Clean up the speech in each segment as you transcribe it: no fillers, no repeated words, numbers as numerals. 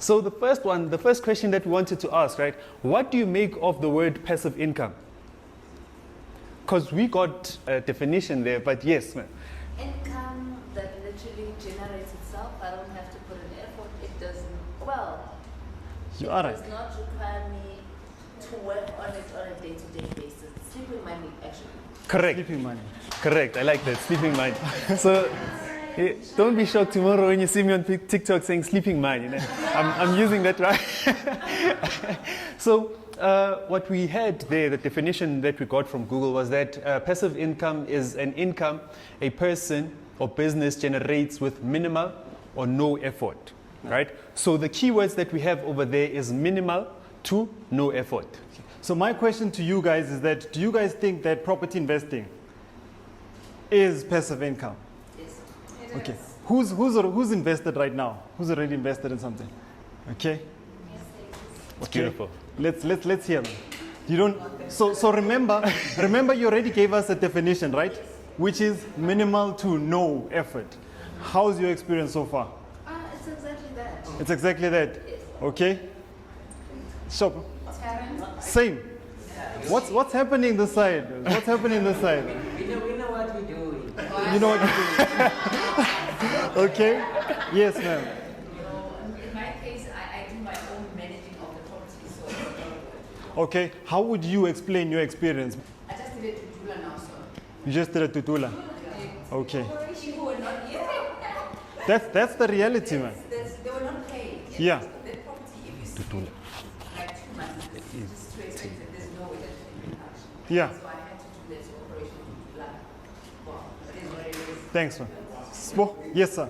So the first question that we wanted to ask, right? What do you make of the word passive income? Because we got a definition there, but yes, ma'am. Income that literally generates itself. I don't have to put an effort. It doesn't. Well, You are it right. does not require me to work on it on a day-to-day basis. Sleeping money, actually. Correct. Sleeping money. Correct. I like that. Sleeping money. So don't be shocked tomorrow when you see me on TikTok saying sleeping money. You know? I'm using that, right? So what we had there, the definition that we got from Google was that passive income is an income a person or business generates with minimal or no effort, right? So the keywords that we have over there is minimal to no effort. So my question to you guys is that, do you guys think that property investing is passive income? Yes. Okay. Who's invested right now? Who's already invested in something? Okay. Okay. Beautiful. Let's hear them. You don't. So remember you already gave us a definition, right? Which is minimal to no effort. How's your experience so far? It's exactly that. It's exactly that. Yes. Okay. So Karen? same. What's happening this side? What's happening this side? We know what we're doing. You know what you're doing. Okay. Yes, ma'am. In my case, I do my own managing of the property, so it's not good. Okay. How would you explain your experience? I just did it to Jula now, so You just did a tutula. Okay. people were not here. That's the reality, man. They were not paid. Yeah. The property, if you see like 2 months, it's just too expensive. There's no way that you can cash. Yeah. So I had to do this operation in July. Well, it is what it is. Thanks, man. Yes, sir.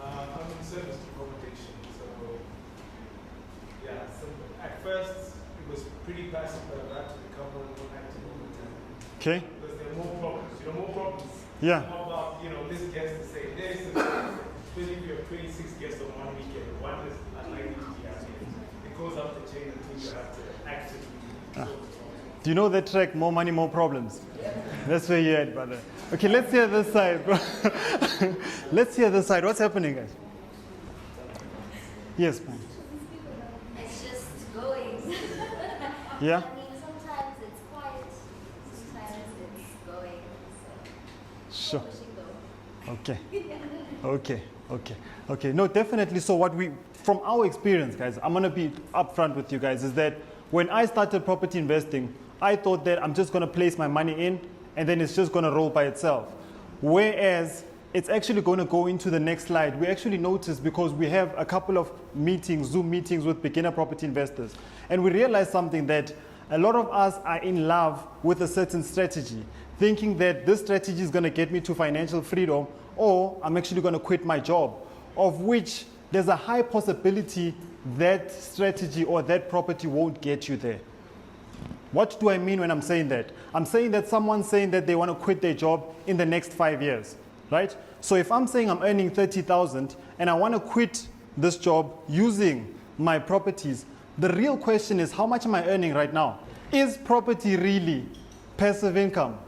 I'm in service to accommodation, so yeah. So at first it was pretty passive, but I had to become more active all the time Okay. because there are more problems. More problems. Yeah. How about this guest to say there's especially if you have 26 guests on one weekend, one is unlikely to be happy. It goes up the chain until you have to actively solve the problem. Do you know that track, More Money, More Problems? That's where you're at, brother. Okay, let's hear this side, bro. Let's hear this side. What's happening, guys? Yes, man. It's just going. Yeah? I mean, sometimes it's quiet, sometimes it's going. So Sure. pushing go. Okay. No, definitely. So from our experience, guys, I'm going to be upfront with you guys, is that when I started property investing, I thought that I'm just going to place my money in and then it's just going to roll by itself. Whereas it's actually going to go into the next slide. We actually noticed, because we have a couple of meetings, Zoom meetings with beginner property investors, and we realized something, that a lot of us are in love with a certain strategy, thinking that this strategy is going to get me to financial freedom, or I'm actually going to quit my job, of which there's a high possibility that strategy or that property won't get you there. What do I mean when I'm saying that? I'm saying that someone's saying that they want to quit their job in the next 5 years, right? So if I'm saying I'm earning 30,000 and I want to quit this job using my properties, the real question is, how much am I earning right now? Is property really passive income?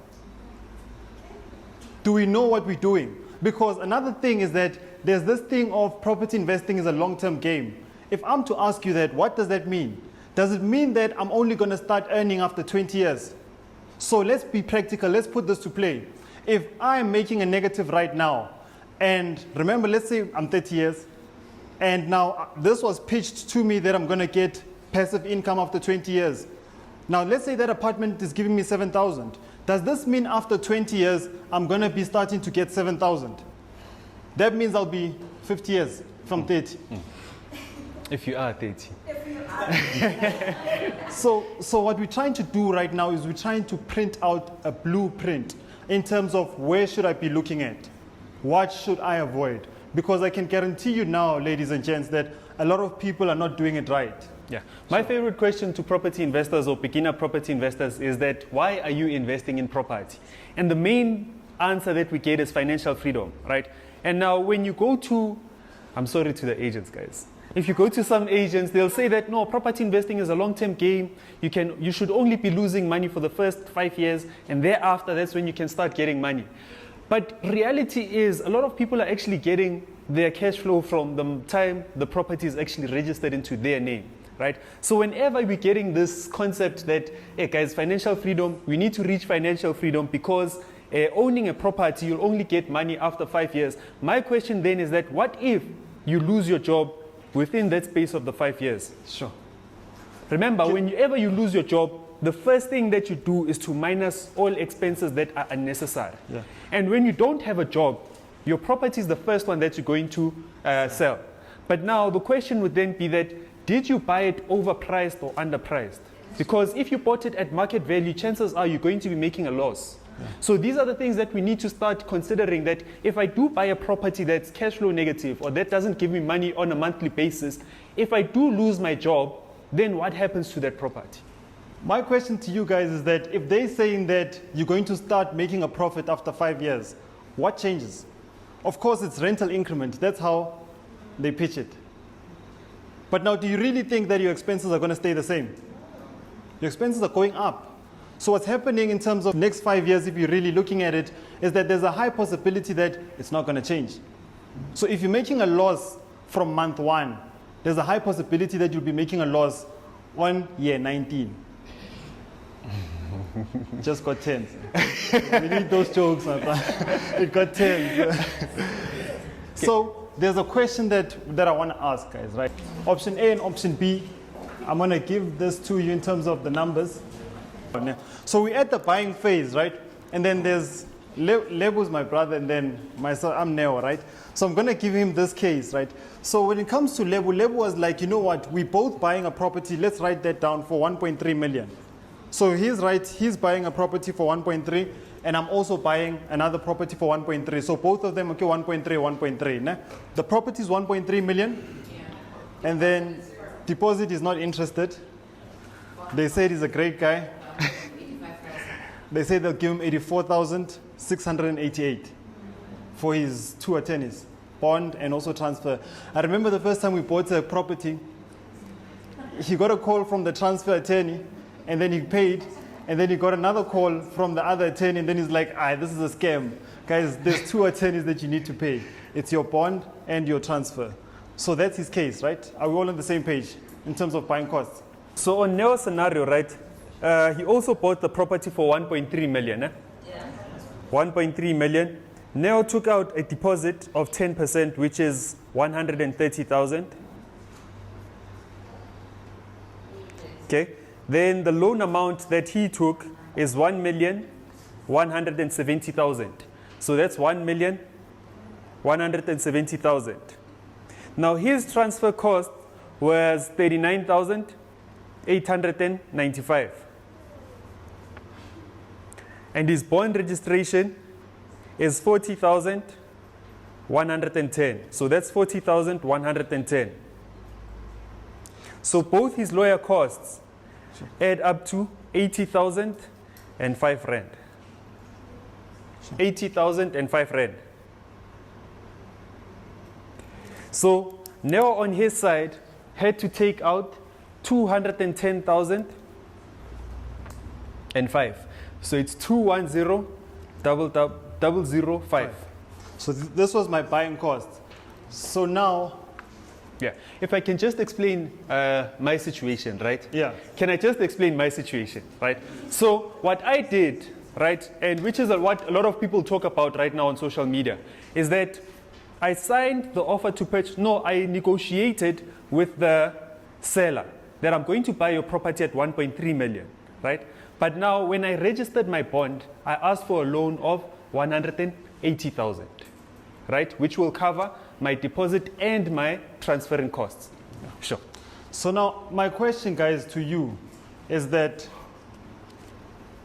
Do we know what we're doing? Because another thing is that there's this thing of property investing is a long-term game. If I'm to ask you that, what does that mean? Does it mean that I'm only going to start earning after 20 years? So let's be practical. Let's put this to play. If I'm making a negative right now, and remember, let's say I'm 30 years, and now this was pitched to me that I'm going to get passive income after 20 years. Now, let's say that apartment is giving me 7,000. Does this mean after 20 years, I'm going to be starting to get 7,000? That means I'll be 50 years from 30. If you are 30. So what we're trying to do right now is we're trying to print out a blueprint in terms of where should I be looking at? What should I avoid? Because I can guarantee you now, ladies and gents, that a lot of people are not doing it right. Yeah. My favorite question to property investors or beginner property investors is that, why are you investing in property? And the main answer that we get is financial freedom, right? And now when you go to, I'm sorry to the agents, guys. If you go to some agents, they'll say that, no, property investing is a long-term game. You should only be losing money for the first 5 years, and thereafter, that's when you can start getting money. But reality is, a lot of people are actually getting their cash flow from the time the property is actually registered into their name, right? So whenever we're getting this concept that, hey guys, financial freedom, we need to reach financial freedom because owning a property, you'll only get money after 5 years. My question then is that what if you lose your job within that space of the 5 years? Sure. Remember, whenever you lose your job, the first thing that you do is to minus all expenses that are unnecessary. Yeah. And when you don't have a job, your property is the first one that you're going to sell. But now the question would then be that, did you buy it overpriced or underpriced? Because if you bought it at market value, chances are you're going to be making a loss. Yeah. So these are the things that we need to start considering, that if I do buy a property that's cash flow negative or that doesn't give me money on a monthly basis, if I do lose my job, then what happens to that property? My question to you guys is that if they're saying that you're going to start making a profit after 5 years, what changes? Of course, it's rental increment. That's how they pitch it. But now, do you really think that your expenses are going to stay the same? Your expenses are going up. So what's happening in terms of next 5 years, if you're really looking at it, is that there's a high possibility that it's not going to change. So if you're making a loss from month 1, there's a high possibility that you'll be making a loss on year 19. Just got 10. We need those jokes. It got 10. So there's a question that I want to ask, guys, right? Option A and option B. I'm going to give this to you in terms of the numbers. So we're at the buying phase, right? And then there's Lebu's my brother, and then myself, I'm Neo, right? So I'm going to give him this case, right? So when it comes to Lebu was like, you know what? We're both buying a property. Let's write that down for 1.3 million. So he's buying a property for 1.3, and I'm also buying another property for 1.3. So both of them, okay, 1.3, 1.3. Nah? The property is 1.3 million, and then deposit is not interested. They said he's a great guy. They say they'll give him 84,688 for his 2 attorneys, bond and also transfer. I remember the first time we bought a property, he got a call from the transfer attorney, and then he paid, and then he got another call from the other attorney, and then he's like, this is a scam. Guys, there's 2 attorneys that you need to pay. It's your bond and your transfer. So that's his case, right? Are we all on the same page in terms of buying costs? So on Neo's scenario, right, he also bought the property for 1.3 million. 1.3 million. Neo took out a deposit of 10%, which is 130,000. Okay. Then the loan amount that he took is 1,170,000. So that's 1,170,000. Now his transfer cost was 39,895. And his bond registration is 40,110. So that's 40,110. So both his lawyer costs add up to 80,005 rand. 80,005 rand. So Neo on his side had to take out 210,005. So it's 210,005. So this was my buying cost. So now, yeah, if I can just explain my situation, right? Yeah. Can I just explain my situation, right? So what I did, right, and which is what a lot of people talk about right now on social media, is that I signed the offer to purchase. No, I negotiated with the seller that I'm going to buy your property at 1.3 million, right? But now when I registered my bond, I asked for a loan of 180,000, right? Which will cover my deposit and my transferring costs. Sure. So now my question, guys, to you is that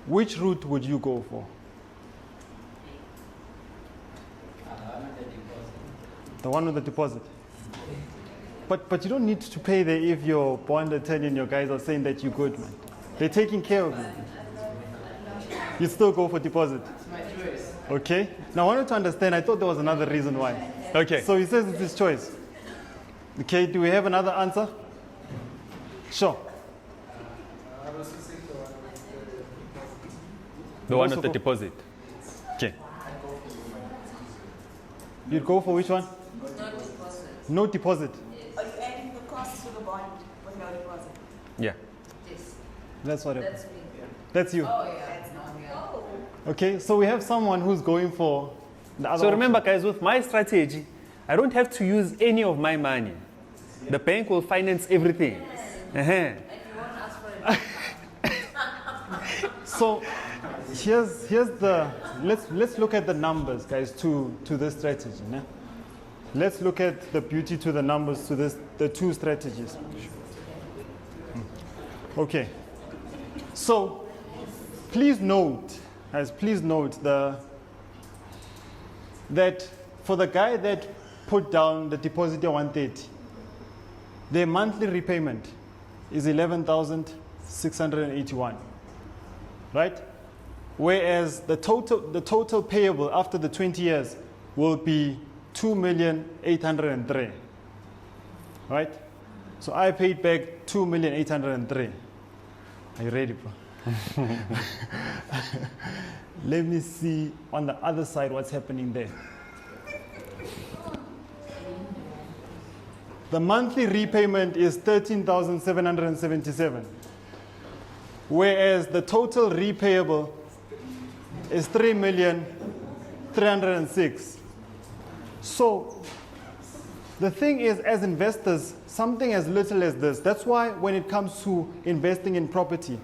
which route would you go for? The one with the deposit. But you don't need to pay there if your bond attorney and your guys are saying that you're good, man. They're taking care of you. You still go for deposit. It's my choice. Okay. Now I wanted to understand. I thought there was another reason why. Okay. So he says it's his choice. Okay. Do we have another answer? Sure. The one with the deposit. Okay. You'd go for which one? Not No deposit. Are you adding the cost to the bond with no deposit? Yeah. Yes, That's what that's me. That's you. Oh, yeah. That's not me. Okay, so we have someone who's going for the other So remember, option. guys, with my strategy, I don't have to use any of my money. The bank will finance everything. Uh-huh. And you won't ask for it. So here's the let's look at the numbers, guys, to this strategy. Né? Let's look at the beauty to the numbers to the two strategies. Okay. So please note, guys, please note that for the guy that put down the deposit of 130, their monthly repayment is 11,681. Right? Whereas the total payable after the 20 years will be 2,803,000. Right? So I paid back 2,803,000. Are you ready, bro? Let me see on the other side what's happening there. The monthly repayment is 13,777. Whereas the total repayable is 3,306,000. So the thing is, as investors, something as little as this, that's why when it comes to investing in property,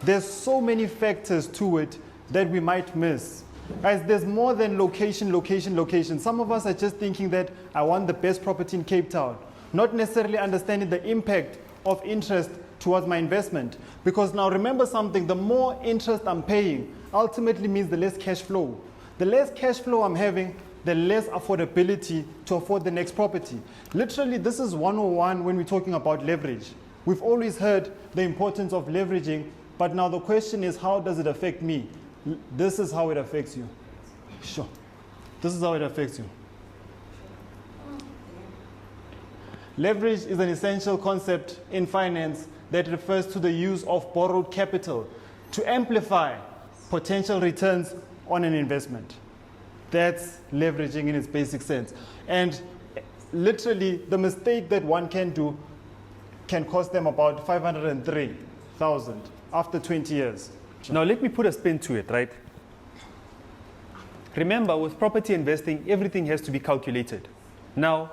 there's so many factors to it that we might miss. Guys, there's more than location, location, location. Some of us are just thinking that I want the best property in Cape Town, not necessarily understanding the impact of interest towards my investment. Because now remember something, the more interest I'm paying ultimately means the less cash flow. The less cash flow I'm having, the less affordability to afford the next property. Literally, this is 101 when we're talking about leverage. We've always heard the importance of leveraging, but now the question is, how does it affect me? This is how it affects you. Sure. This is how it affects you. Leverage is an essential concept in finance that refers to the use of borrowed capital to amplify potential returns on an investment. That's leveraging in its basic sense. And literally, the mistake that one can do can cost them about 503,000 after 20 years. Now let me put a spin to it, right? Remember, with property investing, everything has to be calculated. Now,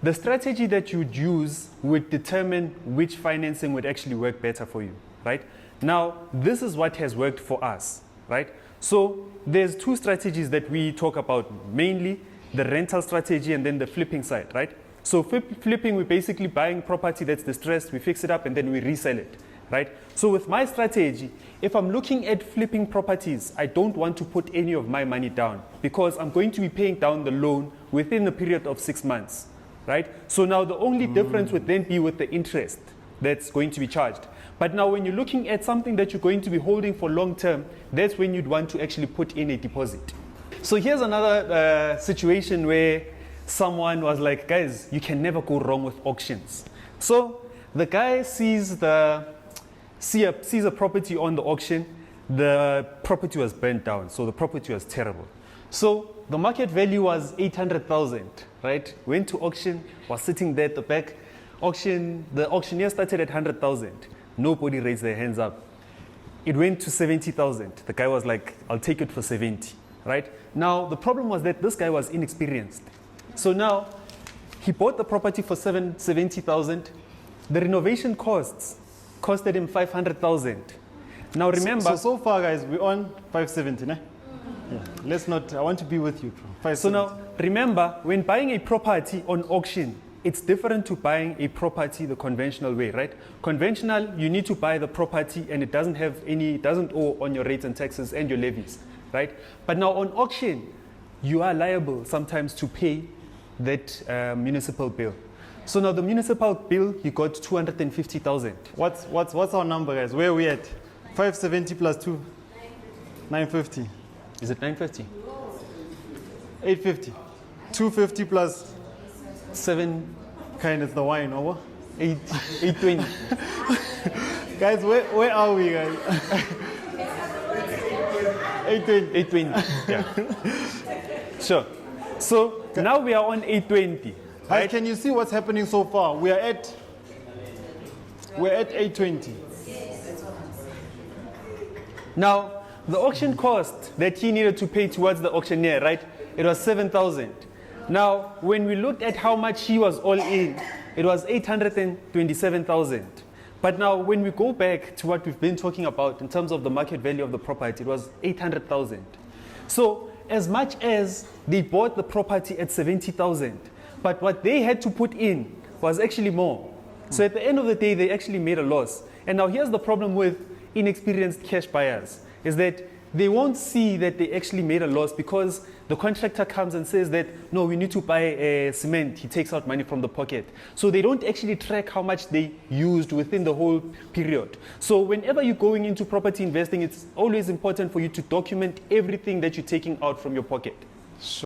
the strategy that you'd use would determine which financing would actually work better for you, right? Now, this is what has worked for us, right? So there's two strategies that we talk about, mainly the rental strategy and then the flipping side, right? So flipping, we're basically buying property that's distressed, we fix it up and then we resell it, right? So with my strategy, if I'm looking at flipping properties, I don't want to put any of my money down because I'm going to be paying down the loan within the period of 6 months, right? So now the only difference would then be with the interest that's going to be charged. But now when you're looking at something that you're going to be holding for long term, that's when you'd want to actually put in a deposit. So here's another situation where someone was like, guys, you can never go wrong with auctions. So the guy sees a property on the auction. The property was burnt down, so the property was terrible. So the market value was 800,000, right? Went to auction, was sitting there at the back. The auctioneer started at 100,000. Nobody raised their hands up. It went to 70,000. The guy was like, I'll take it for 70, right? Now, the problem was that this guy was inexperienced. So now, he bought the property for 70,000. The renovation costs costed him 500,000. Now remember... So far, guys, we're on 570, né? Yeah. Let's not, I want to be with you, bro. So now, remember, when buying a property on auction, it's different to buying a property the conventional way, right? Conventional, you need to buy the property and it doesn't owe on your rates and taxes and your levies, right? But now on auction, you are liable sometimes to pay that municipal bill. So now the municipal bill, you got 250,000. What's our number, guys? Where are we at? 570 plus 2? 950. Is it 950? 850. 250 plus 7, kind of the wine, over. 820. Guys, where are we, guys? 820. 820. Yeah. Sure. So now we are on 820. Guys, can you see what's happening so far? We're at 820. Now, the auction cost that he needed to pay towards the auctioneer, right? It was 7,000. Now, when we looked at how much he was all in, it was 827,000. But now, when we go back to what we've been talking about in terms of the market value of the property, it was 800,000. So, as much as they bought the property at 70,000, but what they had to put in was actually more. So at the end of the day, they actually made a loss. And now here's the problem with inexperienced cash buyers, is that they won't see that they actually made a loss because the contractor comes and says that, no, we need to buy cement. He takes out money from the pocket. So they don't actually track how much they used within the whole period. So whenever you're going into property investing, it's always important for you to document everything that you're taking out from your pocket.